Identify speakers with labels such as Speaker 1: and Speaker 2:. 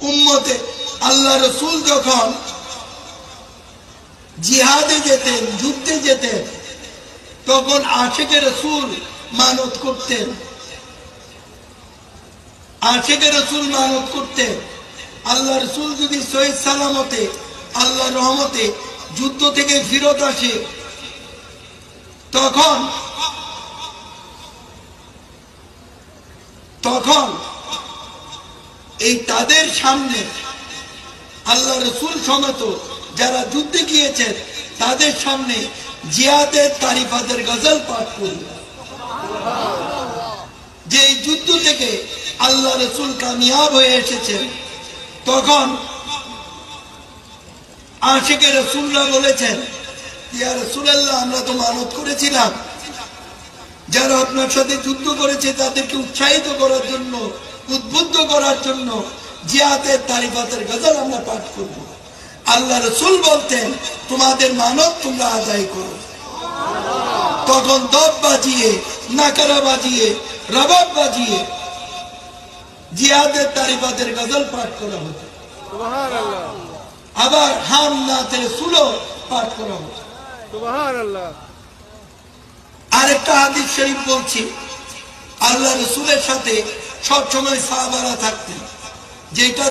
Speaker 1: উম্মতে আল্লাহ রসুল যখন জিহাদে যেতেন, যুদ্ধে যেতেন, তখন আশিকে রসুল মানত করতেন। আশিকে রসুল মানত করতেন আল্লাহ রসুল যদি সহিহ সালামতে আল্লাহ রহমতে যুদ্ধ থেকে ফিরত আসে, তখন এই তাদের সামনে আল্লাহ রসুল সমেত যারা যুদ্ধে গিয়েছেন তাদের সামনে জিহাদের তারিফাতের গজল পাঠ করবে, যে এই যুদ্ধ থেকে আল্লাহ রসুল কামিয়াব হয়ে এসেছেন। তখন আশিকে রসুলরা বলেছেন, ইয়া রাসূলুল্লাহ, আমরা তো মানত করেছিলাম যারা আপনার সাথে যুদ্ধ করেছে তাদেরকে উৎসাহিত করার জন্য, উদ্বুদ্ধ করার জন্য জিহাদের তারিফাতের গজল আমরা পাঠ করব। আল্লাহ রসুল বলতেন, তোমাদের মানত তোমরা আদায় করো। তখন দব বাজিয়ে, নাকারা বাজিয়ে, রবাব বাজিয়ে জিহাদের তারিফাতের গজল পাঠ করা হতো। আবার হাম নাতে সুলো পাঠ করা হতো। আরেকটা হাদিস শরীফ বলছি, আল্লাহ রসুলের সাথে সবসময় সাহাবারা থাকতেন, যেটা